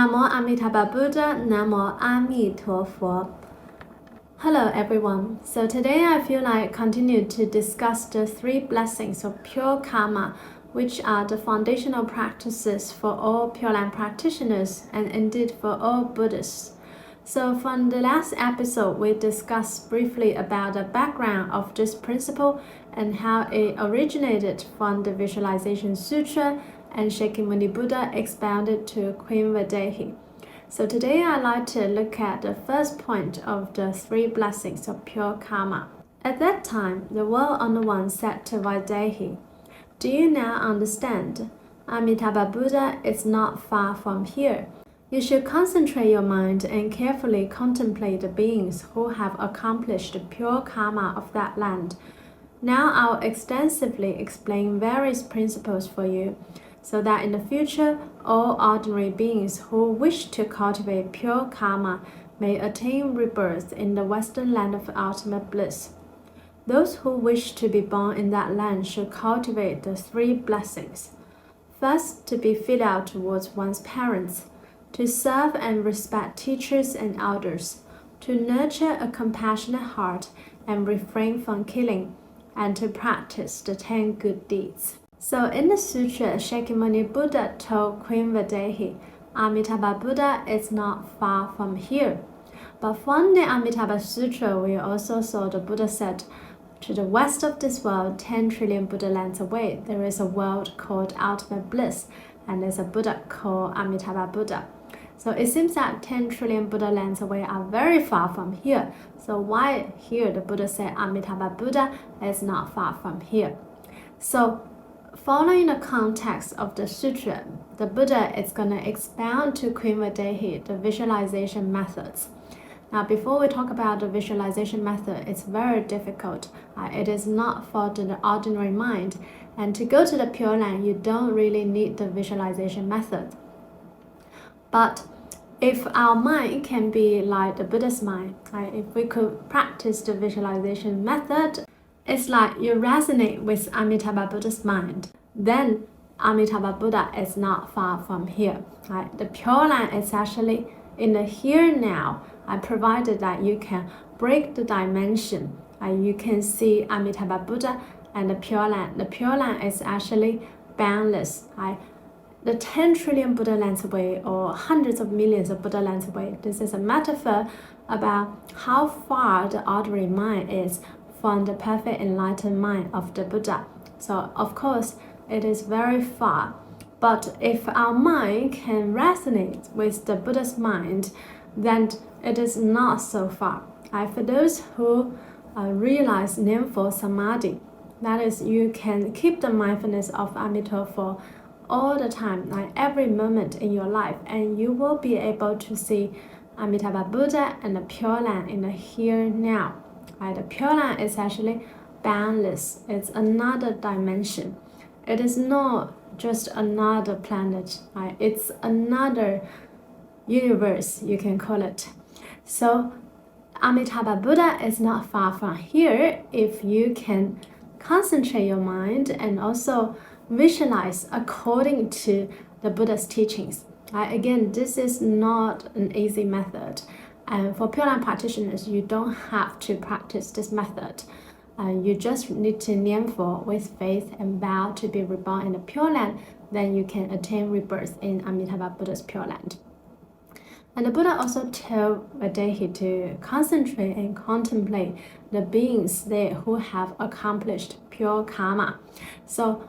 Namo Amitabha Buddha, Namo Amituofo. Hello everyone. So today I feel like continue to discuss the 3 blessings of pure karma, which are the foundational practices for all Pure Land practitioners and indeed for all Buddhists. So from the last episode, we discussed briefly about the background of this principle and how it originated from the Visualisation Sutra and Shakyamuni Buddha expounded to Queen Vaidehi. So today I'd like to look at the first point of the 3 blessings of pure karma. At that time, the world on the one said to Vaidehi, "Do you now understand? Amitabha Buddha is not far from here. You should concentrate your mind and carefully contemplate the beings who have accomplished the pure karma of that land. Now I'll extensively explain various principles for you, so that in the future, all ordinary beings who wish to cultivate pure karma may attain rebirth in the Western land of ultimate bliss. Those who wish to be born in that land should cultivate the 3 blessings. First, to be filial towards one's parents, to serve and respect teachers and elders, to nurture a compassionate heart and refrain from killing, and to practice the 10 good deeds." So in the sutra, Shakyamuni Buddha told Queen Vaidehi, Amitabha Buddha is not far from here. But from the Amitabha Sutra, we also saw the Buddha said, to the west of this world, 10 trillion Buddha lands away, there is a world called ultimate bliss, and there's a Buddha called Amitabha Buddha. So it seems that 10 trillion Buddha lands away are very far from here. So why here the Buddha said Amitabha Buddha is not far from here? So following the context of the sutra, the Buddha is going to expound to Queen Vaidehi the visualization methods. Now before we talk about the visualization method, it's very difficult. It is not for the ordinary mind. And to go to the Pure Land, you don't really need the visualization method. But if our mind can be like the Buddha's mind, if we could practice the visualization method, it's like you resonate with Amitabha Buddha's mind, then Amitabha Buddha is not far from here. The Pure Land is actually in the here now, provided that you can break the dimension. You can see Amitabha Buddha and the Pure Land. The Pure Land is actually boundless. The 10 trillion Buddha lands away, or hundreds of millions of Buddha lands away, this is a metaphor about how far the ordinary mind is from the perfect enlightened mind of the Buddha. So of course, it is very far. But if our mind can resonate with the Buddha's mind, then it is not so far. For those who realize Nianfo Samadhi, that is, you can keep the mindfulness of Amitofo all the time, every moment in your life, and you will be able to see Amitabha Buddha and the Pure Land in the here now. The Pure Land is actually boundless. It's another dimension. It is not just another planet. It's another universe, you can call it. So Amitabha Buddha is not far from here if you can concentrate your mind and also visualize according to the Buddha's teachings. Again, this is not an easy method. And for Pure Land practitioners, you don't have to practice this method. You just need to Nianfo with faith and vow to be reborn in the Pure Land, then you can attain rebirth in Amitabha Buddha's Pure Land. And the Buddha also told Vaidehi to concentrate and contemplate the beings there who have accomplished pure karma. So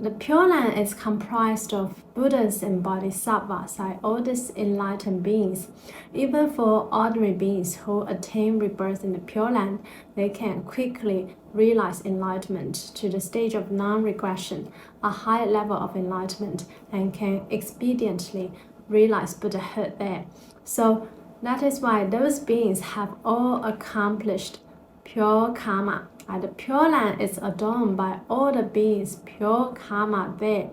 the Pure Land is comprised of Buddhas and Bodhisattvas, all these enlightened beings. Even for ordinary beings who attain rebirth in the Pure Land, they can quickly realize enlightenment to the stage of non-regression, a high level of enlightenment, and can expediently realize Buddhahood there. So that is why those beings have all accomplished pure karma. The Pure Land is adorned by all the beings' pure karma there.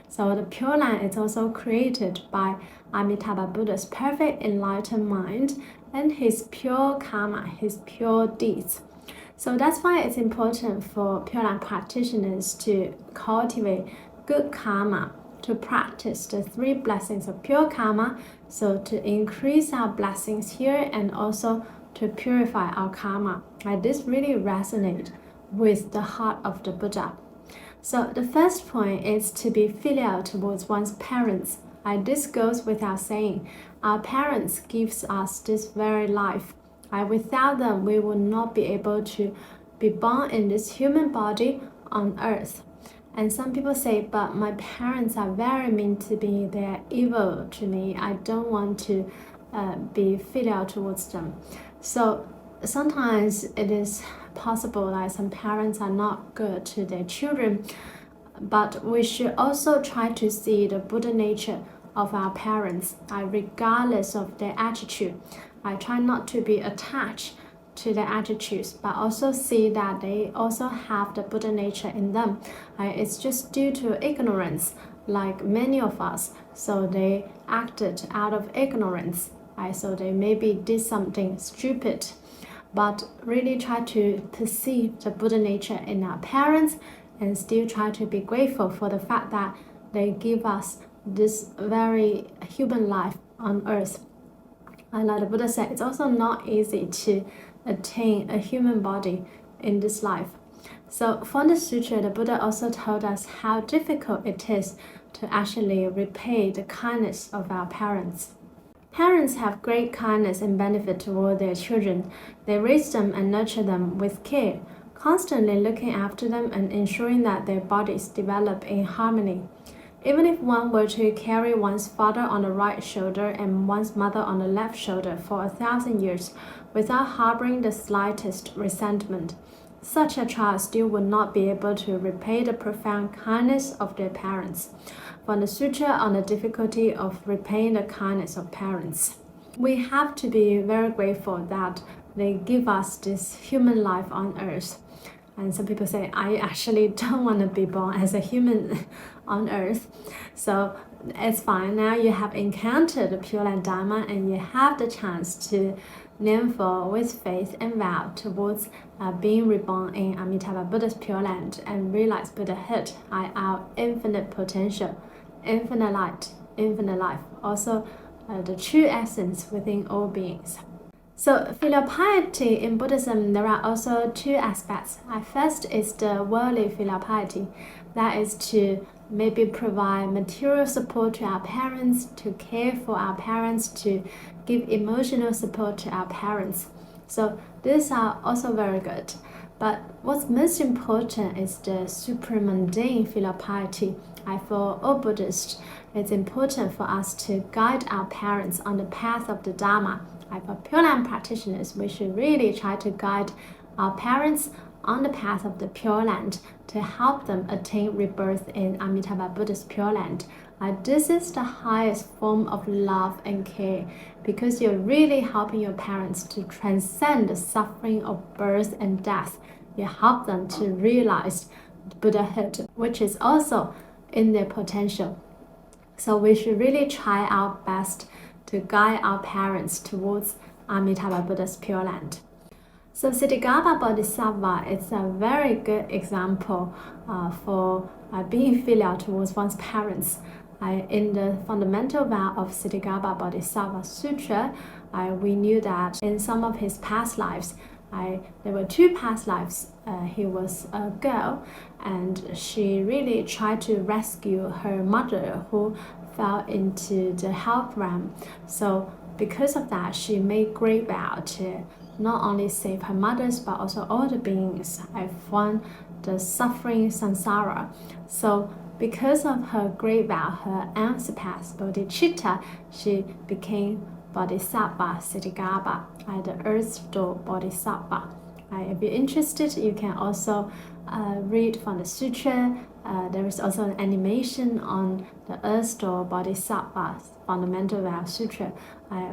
So the Pure Land is also created by Amitabha Buddha's perfect enlightened mind and his pure karma, his pure deeds. So that's why it's important for Pure Land practitioners to cultivate good karma to practice the 3 blessings of pure karma, so to increase our blessings here and also to purify our karma. This really resonates with the heart of the Buddha. So the first point is to be filial towards one's parents. This goes without saying. Our parents gives us this very life. Without them, we will not be able to be born in this human body on earth. And some people say, but my parents are very mean to me, they are evil to me, I don't want to be filial towards them. So sometimes it is possible that some parents are not good to their children, but we should also try to see the Buddha nature of our parents, regardless of their attitude. I try not to be attached to their attitudes, but also see that they also have the Buddha nature in them. It's just due to ignorance, like many of us, so they acted out of ignorance. So they maybe did something stupid, but really try to perceive the Buddha nature in our parents and still try to be grateful for the fact that they give us this very human life on earth. And like the Buddha said, it's also not easy to attain a human body in this life. So from the sutra, the Buddha also told us how difficult it is to actually repay the kindness of our parents. Parents have great kindness and benefit toward their children. They raise them and nurture them with care, constantly looking after them and ensuring that their bodies develop in harmony. Even if one were to carry one's father on the right shoulder and one's mother on the left shoulder for 1,000 years without harboring the slightest resentment, such a child still would not be able to repay the profound kindness of their parents. From the sutra on the difficulty of repaying the kindness of parents, we have to be very grateful that they give us this human life on earth. And some people say, I actually don't want to be born as a human on earth. So it's fine. Now you have encountered the Pure Land Dharma and you have the chance to Nianfo with faith and vow towards being reborn in Amitabha Buddha's Pure Land and realize Buddhahood, our infinite potential, infinite light, infinite life, also the true essence within all beings. So filial piety in Buddhism, there are also 2 aspects. First is the worldly filial piety. That is to maybe provide material support to our parents, to care for our parents, to give emotional support to our parents. So these are also very good. But what's most important is the supramundane filial piety. For all Buddhists, it's important for us to guide our parents on the path of the Dharma. For Pure Land practitioners, we should really try to guide our parents on the path of the Pure Land to help them attain rebirth in Amitabha Buddha's Pure Land. This is the highest form of love and care, because you're really helping your parents to transcend the suffering of birth and death. You help them to realize Buddhahood, which is also in their potential. So we should really try our best to guide our parents towards Amitabha Buddha's Pure Land. So Ksitigarbha Bodhisattva is a very good example for being filial towards one's parents. In the fundamental vow of Ksitigarbha Bodhisattva Sutra, we knew that in some of his past lives, there were 2 past lives. He was a girl and she really tried to rescue her mother who fell into the hell realm. So because of that, she made great vow to not only save her mothers but also all the beings from the suffering samsara. So because of her great vow, her unsurpassed bodhicitta, she became Bodhisattva Ksitigarbha, the Earth Door Bodhisattva. If you're interested, you can also read from the sutra. There is also an animation on the Earth Door Bodhisattva Fundamental Vow Sutra,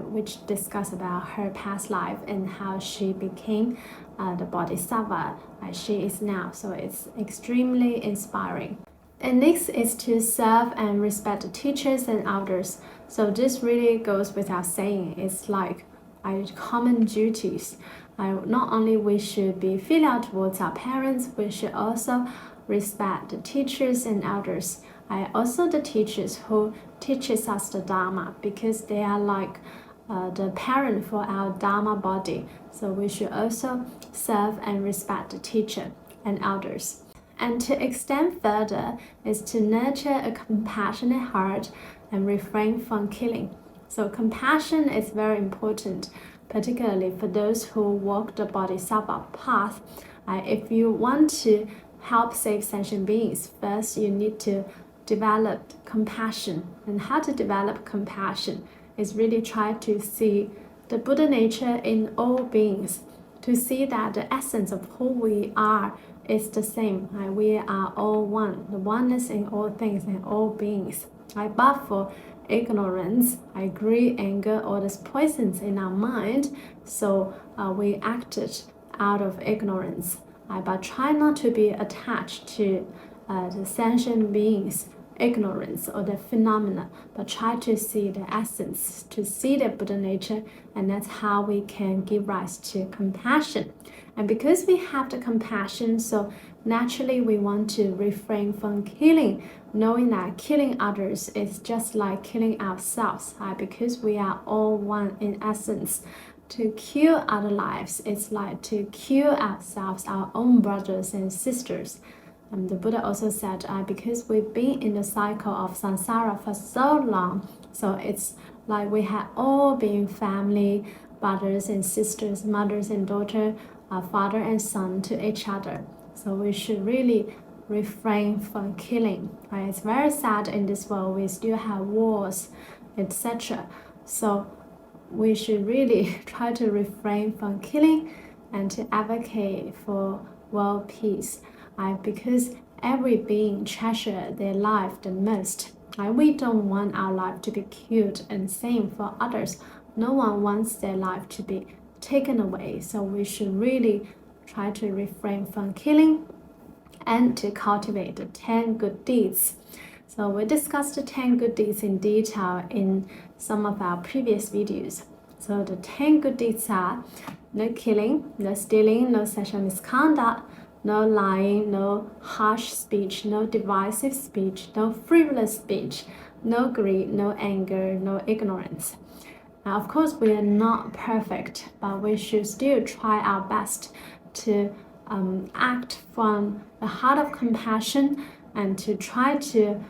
which discuss about her past life and how she became the Bodhisattva she is now. So it's extremely inspiring. And next is to serve and respect the teachers and elders. So this really goes without saying. It's like common duties. Not only we should be filial towards our parents, we should also respect the teachers and elders. Also the teachers who teaches us the Dharma, because they are like the parent for our Dharma body. So we should also serve and respect the teacher and elders. And to extend further is to nurture a compassionate heart and refrain from killing. So compassion is very important, particularly for those who walk the Bodhisattva path. If you want to help save sentient beings, first you need to develop compassion. And how to develop compassion is really try to see the Buddha nature in all beings, to see that the essence of who we are is the same. We are all one, the oneness in all things and all beings. But for ignorance, greed, anger, all these poisons in our mind, so we acted out of ignorance. But try not to be attached to the sentient beings' ignorance or the phenomena, but try to see the essence, to see the Buddha nature, and that's how we can give rise to compassion. And because we have the compassion, so naturally we want to refrain from killing, knowing that killing others is just like killing ourselves, because we are all one in essence. To kill other lives is like to kill ourselves, our own brothers and sisters. The Buddha also said, because we've been in the cycle of samsara for so long, so it's like we have all been family, brothers and sisters, mothers and daughters, father and son to each other. So we should really refrain from killing. It's very sad in this world, we still have wars, etc. So we should really try to refrain from killing and to advocate for world peace. Because every being treasures their life the most. We don't want our life to be killed, and same for others. No one wants their life to be taken away. So we should really try to refrain from killing and to cultivate the 10 good deeds. So we discussed the 10 good deeds in detail in some of our previous videos. So the 10 good deeds are no killing, no stealing, no sexual misconduct, no lying, no harsh speech, no divisive speech, no frivolous speech, no greed, no anger, no ignorance. Now, of course, we are not perfect, but we should still try our best to act from the heart of compassion and to try to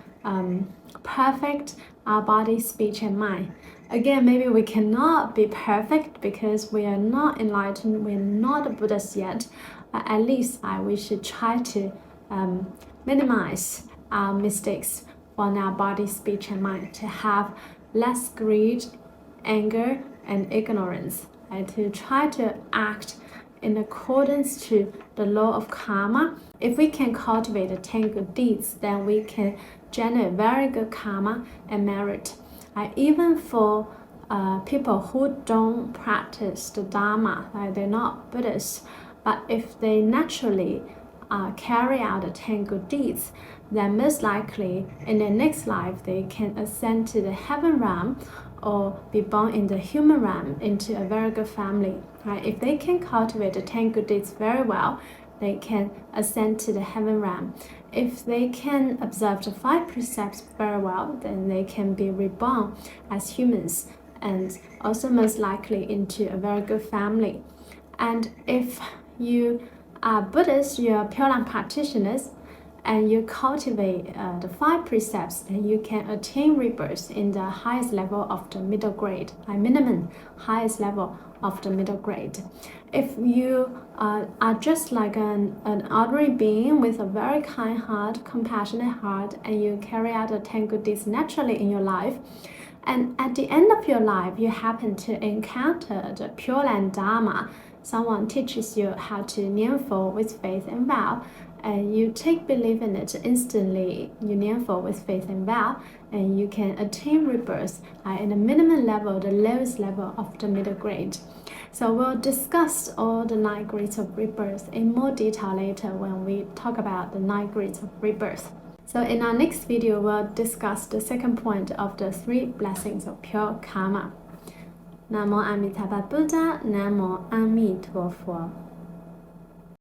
perfect our body, speech, and mind. Again, maybe we cannot be perfect because we are not enlightened, we're not Buddhists yet. At least we should try to minimize our mistakes on our body, speech, and mind, to have less greed, anger, and ignorance, to try to act in accordance to the law of karma. If we can cultivate the 10 good deeds, then we can generate very good karma and merit. Even for people who don't practice the Dharma, they're not Buddhists, but if they naturally carry out the 10 good deeds, then most likely in their next life they can ascend to the heaven realm or be born in the human realm into a very good family. If they can cultivate the 10 good deeds very well, they can ascend to the heaven realm. If they can observe the 5 precepts very well, then they can be reborn as humans and also most likely into a very good family. And if you are Buddhists, you are Pure Land practitioners, and you cultivate the 5 precepts, then you can attain rebirth in the highest level of the middle grade, minimum highest level of the middle grade. If you are just like an ordinary being with a very kind heart, compassionate heart, and you carry out the 10 good deeds naturally in your life, and at the end of your life you happen to encounter the Pure Land Dharma, someone teaches you how to Nianfo with faith and vow, and you take belief in it instantly, you Nianfo with faith and vow, and you can attain rebirth in the minimum level, the lowest level of the middle grade. So we'll discuss all the 9 grades of rebirth in more detail later when we talk about the 9 grades of rebirth. So in our next video, we'll discuss the second point of the 3 blessings of pure karma. Namo Amitabha Buddha, Namo Amituofo.